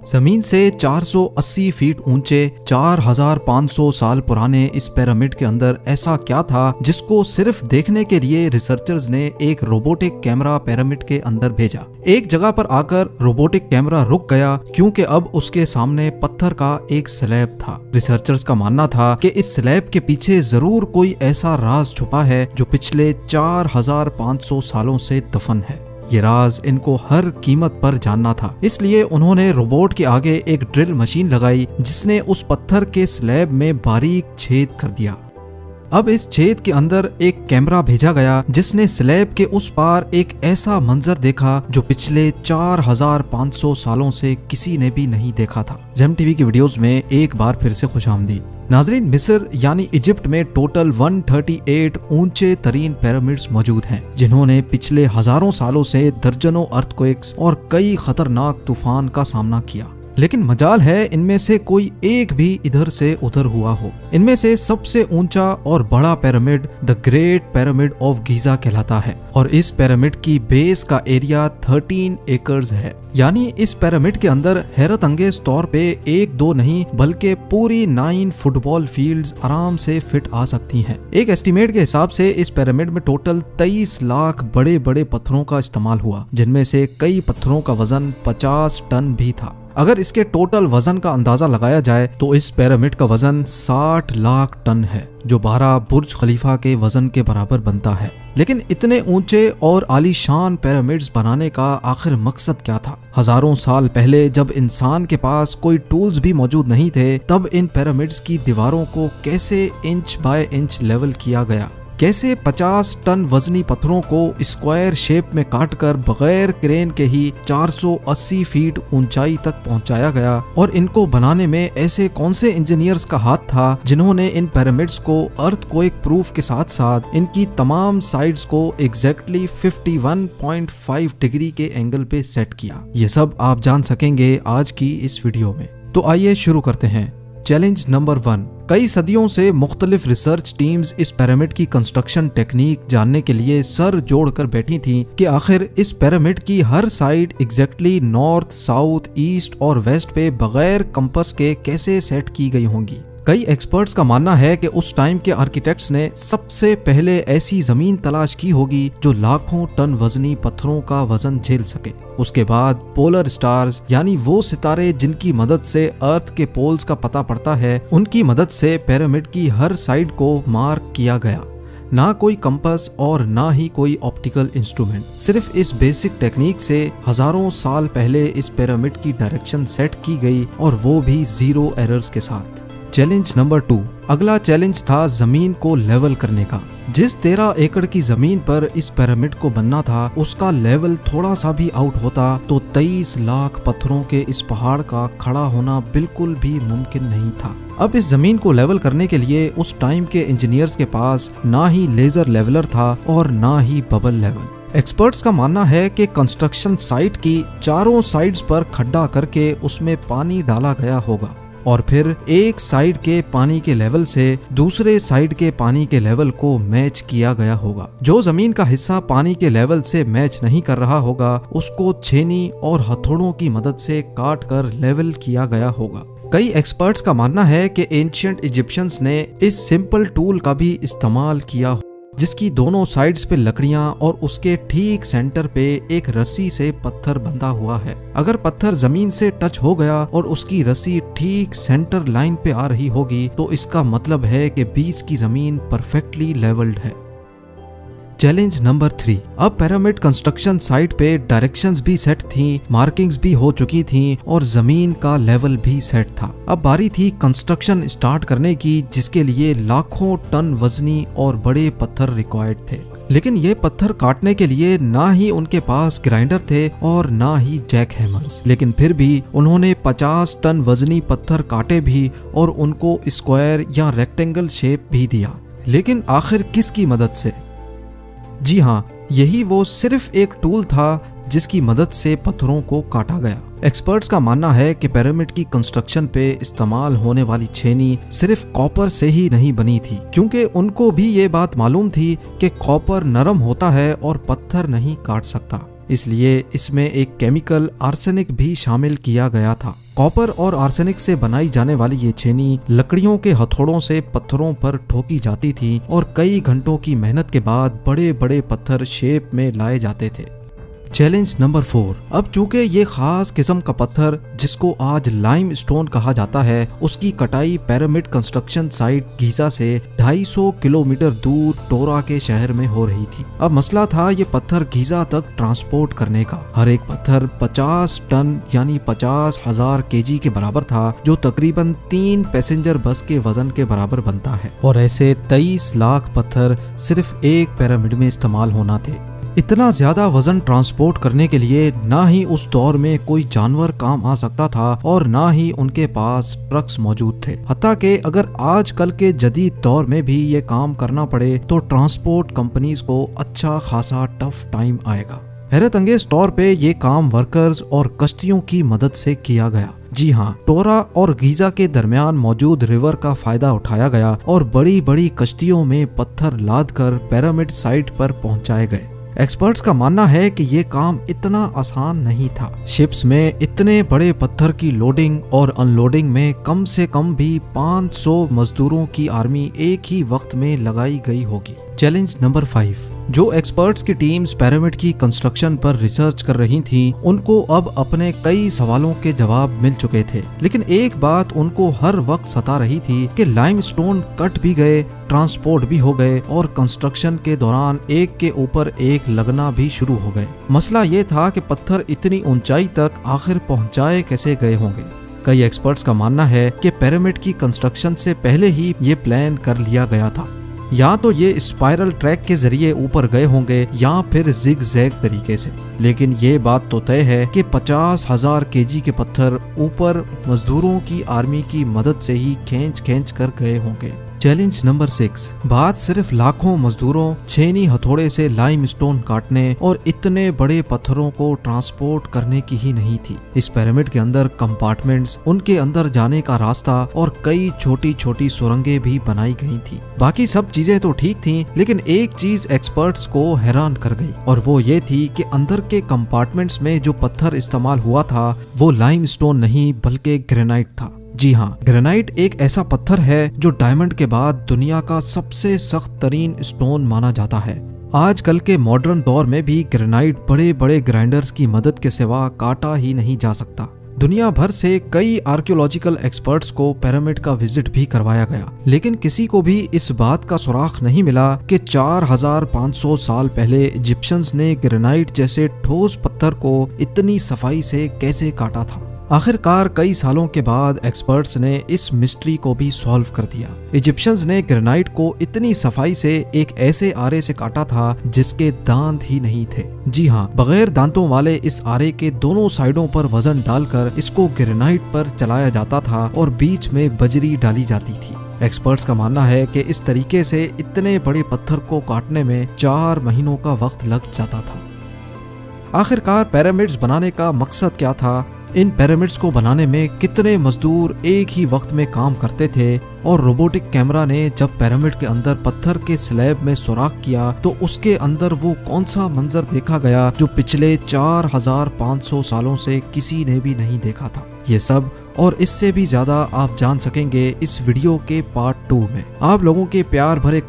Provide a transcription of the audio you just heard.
जमीन से 480 फीट ऊंचे 4500 साल पुराने इस पिरामिड के अंदर ऐसा क्या था जिसको सिर्फ देखने के लिए रिसर्चर्स ने एक रोबोटिक कैमरा पिरामिड के अंदर भेजा। एक जगह पर आकर रोबोटिक कैमरा रुक गया क्योंकि अब उसके सामने पत्थर का एक स्लैब था। रिसर्चर्स का मानना था कि इस स्लैब के पीछे जरूर कोई ऐसा राज छुपा है जो पिछले 4500 सालों से दफन है। ये राज इनको हर कीमत पर जानना था, इसलिए उन्होंने रोबोट के आगे एक ड्रिल मशीन लगाई जिसने उस पत्थर के स्लैब में बारीक छेद कर दिया। अब इस छेद के अंदर एक कैमरा भेजा गया जिसने स्लैब के उस पार एक ऐसा मंजर देखा जो पिछले 4500 सालों से किसी ने भी नहीं देखा था। जेम टीवी की वीडियोस में एक बार फिर से खुशामदीद। नाजरीन, मिस्र यानी इजिप्ट में टोटल 138 ऊंचे तरीन पिरामिड्स मौजूद हैं जिन्होंने पिछले हजारों सालों से दर्जनों अर्थक्वेक्स और कई खतरनाक तूफान का सामना किया। लेकिन मजाल है इनमें से कोई एक भी इधर से उधर हुआ हो। इनमें से सबसे ऊंचा और बड़ा pyramid the great pyramid of Giza कहलाता है और इस पिरामिड की बेस का एरिया 13 एकर्स है। यानी इस पिरामिड के अंदर हैरत अंगेज तौर पे एक दो नहीं बल्कि पूरी 9 फुटबॉल फील्ड्स आराम से फिट आ सकती हैं। एक एस्टीमेट के हिसाब से इस पिरामिड में टोटल 23 लाख बड़े बड़े पत्थरों का इस्तेमाल हुआ, जिनमें से कई पत्थरों का वजन 50 टन भी था। अगर इसके टोटल वजन का अंदाजा लगाया जाए तो इस पिरामिड का वजन 60 लाख टन है, जो 12 बुर्ज खलीफा के वजन के बराबर बनता है। लेकिन इतने ऊंचे और आलीशान पिरामिड्स बनाने का आखिर मकसद क्या था? हजारों साल पहले जब इंसान के पास कोई टूल्स भी मौजूद नहीं थे, तब इन पिरामिड्स की दीवारों को कैसे इंच बाय इंच लेवल किया गया? कैसे 50 टन वजनी पत्थरों को स्क्वायर शेप में काटकर बगैर क्रेन के ही 480 फीट ऊंचाई तक पहुंचाया गया? और इनको बनाने में ऐसे कौन से इंजीनियर्स का हाथ था जिन्होंने इन पिरामिड्स को अर्थक्वेक प्रूफ के साथ साथ इनकी तमाम साइड्स को एग्जैक्टली 51.5 डिग्री के एंगल पे सेट किया? ये सब आप जान सकेंगे आज की इस वीडियो में। तो आइए शुरू करते हैं। Challenge number 1। कई सदियों से मुख्तलिफ रिसर्च टीम्स इस पिरामिड की कंस्ट्रक्शन टेक्निक जानने के लिए सर जोड़कर बैठी थीं कि आखिर इस पिरामिड की हर side exactly north, south, east और वेस्ट पे बगैर कंपास के कैसे सेट की गई होंगी। कई एक्सपर्ट्स का मानना है कि उस टाइम के आर्किटेक्ट्स ने सबसे पहले ऐसी जमीन तलाश की होगी जो लाखों टन वजनी पत्थरों का वजन झेल सके। उसके बाद पोलर स्टार्स यानी वो सितारे जिनकी मदद से अर्थ के पोल्स का पता पड़ता है, उनकी मदद से पिरामिड की हर साइड को मार्क किया गया। ना कोई कंपास और ना ही कोई ऑप्टिकल इंस्ट्रूमेंट, सिर्फ इस बेसिक टेक्निक से हजारों साल पहले इस पिरामिड की डायरेक्शन सेट की गई और वो भी 0 एरर्स के साथ। Challenge number 2। अगला चैलेंज था जमीन को लेवल करने का। जिस 13 एकड़ की जमीन पर इस पिरामिड को बनना था, उसका लेवल थोड़ा सा भी आउट होता तो 23 लाख पत्थरों के इस पहाड़ का खड़ा होना बिल्कुल भी मुमकिन नहीं था। अब इस जमीन को लेवल करने के लिए उस टाइम के इंजीनियर्स के पास ना ही लेजर लेवलर था और ना ही बबल लेवल। एक्सपर्ट्स का मानना है कि कंस्ट्रक्शन साइट की चारों साइड्स पर खड्डा करके उसमें पानी डाला गया होगा और फिर एक साइड के पानी के लेवल से दूसरे साइड के पानी के लेवल को मैच किया गया होगा। जो जमीन का हिस्सा पानी के लेवल से मैच नहीं कर रहा होगा, उसको छेनी और हथौड़ों की मदद से काट कर लेवल किया गया होगा। कई एक्सपर्ट्स का मानना है कि एंशिएंट इजिप्शियंस ने इस सिंपल टूल का भी इस्तेमाल किया, जिसकी दोनों साइड्स पे लकड़ियां और उसके ठीक सेंटर पे एक रस्सी से पत्थर बंधा हुआ है। अगर पत्थर जमीन से टच हो गया और उसकी रस्सी ठीक सेंटर लाइन पे आ रही होगी तो इसका मतलब है कि बीच की जमीन परफेक्टली लेवल्ड है। Challenge number 3। अब पिरामिड कंस्ट्रक्शन साइट पे डायरेक्शंस भी सेट थी, मार्किंग्स भी हो चुकी थी और जमीन का लेवल भी सेट था। अब बारी थी कंस्ट्रक्शन स्टार्ट करने की, जिसके लिए लाखों टन वजनी और बड़े पत्थर रिक्वायर्ड थे। लेकिन ये पत्थर काटने के लिए ना ही उनके पास ग्राइंडर थे और ना ही जैक हैमर्स। लेकिन फिर भी उन्होंने 50 टन वजनी पत्थर काटे भी और उनको स्क्वायर या रेक्टेंगल शेप भी दिया। लेकिन आखिर किसकी मदद से? जी हाँ, यही वो सिर्फ एक टूल था जिसकी मदद से पत्थरों को काटा गया। एक्सपर्ट्स का मानना है कि पिरामिड की कंस्ट्रक्शन पे इस्तेमाल होने वाली छेनी सिर्फ कॉपर से ही नहीं बनी थी, क्योंकि उनको भी ये बात मालूम थी कि कॉपर नरम होता है और पत्थर नहीं काट सकता। इसलिए इसमें एक केमिकल आर्सेनिक भी शामिल किया गया था। कॉपर और आर्सेनिक से बनाई जाने वाली ये छेनी लकड़ियों के हथौड़ों से पत्थरों पर ठोकी जाती थी और कई घंटों की मेहनत के बाद बड़े बड़े पत्थर शेप में लाए जाते थे। Challenge number 4। अब चूंकि ये खास किस्म का पत्थर जिसको आज लाइम स्टोन कहा जाता है, उसकी कटाई पिरामिड कंस्ट्रक्शन साइट गीजा से 250 किलोमीटर दूर टोरा के शहर में हो रही थी। अब मसला था ये पत्थर गीजा तक ट्रांसपोर्ट करने का। हर एक पत्थर 50 टन यानी 50,000 केजी के बराबर था, जो तकरीबन 3 पैसेंजर बस के वजन के बराबर बनता है। और ऐसे 23 लाख पत्थर सिर्फ एक पिरामिड में इस्तेमाल होना थे। इतना ज्यादा वजन ट्रांसपोर्ट करने के लिए ना ही उस दौर में कोई जानवर काम आ सकता था और ना ही उनके पास ट्रक्स मौजूद थे। हत्ता कि अगर आजकल के जदीद दौर में भी ये काम करना पड़े तो ट्रांसपोर्ट कंपनीज को अच्छा खासा टफ टाइम आएगा। हैरत अंगेज तौर पे ये काम वर्कर्स और कश्तियों की मदद से किया गया। जी हाँ, टोरा और गीजा के दरमियान मौजूद रिवर का फायदा उठाया गया और बड़ी बड़ी कश्तियों में पत्थर लाद कर पिरामिड साइट पर पहुंचाए गए। एक्सपर्ट्स का मानना है कि ये काम इतना आसान नहीं था। शिप्स में इतने बड़े पत्थर की लोडिंग और अनलोडिंग में कम से कम भी 500 मजदूरों की आर्मी एक ही वक्त में लगाई गई होगी। Challenge number 5। जो एक्सपर्ट्स की टीम्स पिरामिड की कंस्ट्रक्शन पर रिसर्च कर रही थीं, उनको अब अपने कई सवालों के जवाब मिल चुके थे, लेकिन एक बात उनको हर वक्त सता रही थी कि लाइमस्टोन कट भी गए, ट्रांसपोर्ट भी हो गए और कंस्ट्रक्शन के दौरान एक के ऊपर एक लगना भी शुरू हो गए। मसला ये था कि पत्थर इतनी ऊंचाई तक आखिर पहुंचाए कैसे गए होंगे। कई एक्सपर्ट्स का मानना है कि पिरामिड की कंस्ट्रक्शन से पहले ही ये प्लान कर लिया गया था। या तो ये स्पाइरल ट्रैक के जरिए ऊपर गए होंगे या फिर जिग जैग तरीके से, लेकिन ये बात तो तय है कि 50,000 केजी के पत्थर ऊपर मजदूरों की आर्मी की मदद से ही खींच कर गए होंगे। Challenge number 6। बात सिर्फ लाखों मजदूरों छेनी हथौड़े से लाइमस्टोन काटने और इतने बड़े पत्थरों को ट्रांसपोर्ट करने की ही नहीं थी। इस पिरामिड के अंदर कंपार्टमेंट्स, उनके अंदर जाने का रास्ता और कई छोटी छोटी सुरंगें भी बनाई गई थी। बाकी सब चीजें तो ठीक थी, लेकिन एक चीज एक्सपर्ट्स को हैरान कर गई और वो ये थी कि अंदर के कंपार्टमेंट्स में जो पत्थर इस्तेमाल हुआ था वो लाइमस्टोन नहीं बल्कि ग्रेनाइट था। जी हाँ, ग्रेनाइट एक ऐसा पत्थर है जो डायमंड के बाद दुनिया का सबसे सख्त तरीन स्टोन माना जाता है। आजकल के मॉडर्न दौर में भी ग्रेनाइट बड़े बड़े ग्राइंडर्स की मदद के सिवा काटा ही नहीं जा सकता। दुनिया भर से कई आर्कियोलॉजिकल एक्सपर्ट्स को पिरामिड का विजिट भी करवाया गया, लेकिन किसी को भी इस बात का सुराग नहीं मिला कि 4500 साल पहले इजिप्शियंस ने ग्रेनाइट जैसे ठोस पत्थर को इतनी सफाई से कैसे काटा था। आखिरकार कई सालों के बाद एक्सपर्ट्स ने इस मिस्ट्री को भी सॉल्व कर दिया। इजिप्शियंस ने ग्रेनाइट को इतनी सफाई से एक ऐसे आरे से काटा था जिसके दांत ही नहीं थे। जी हाँ, बगैर दांतों वाले इस आरे के दोनों साइडों पर वजन डालकर इसको ग्रेनाइट पर चलाया जाता था और बीच में बजरी डाली जाती थी। एक्सपर्ट्स का मानना है कि इस तरीके से इतने बड़े पत्थर को काटने में 4 महीनों का वक्त लग जाता था। आखिरकार पिरामिड्स बनाने का मकसद क्या था? इन पिरामिड्स को बनाने में कितने मजदूर एक ही वक्त में काम करते थे? और रोबोटिक कैमरा ने जब पिरामिड के अंदर पत्थर के स्लैब में सुराख किया तो उसके अंदर वो कौन सा मंजर देखा गया जो पिछले 4500 सालों से किसी ने भी नहीं देखा था? ये सब और इससे भी ज्यादा आप जान सकेंगे इस वीडियो के पार्ट 2 में। आप लोगों के प्यार भरे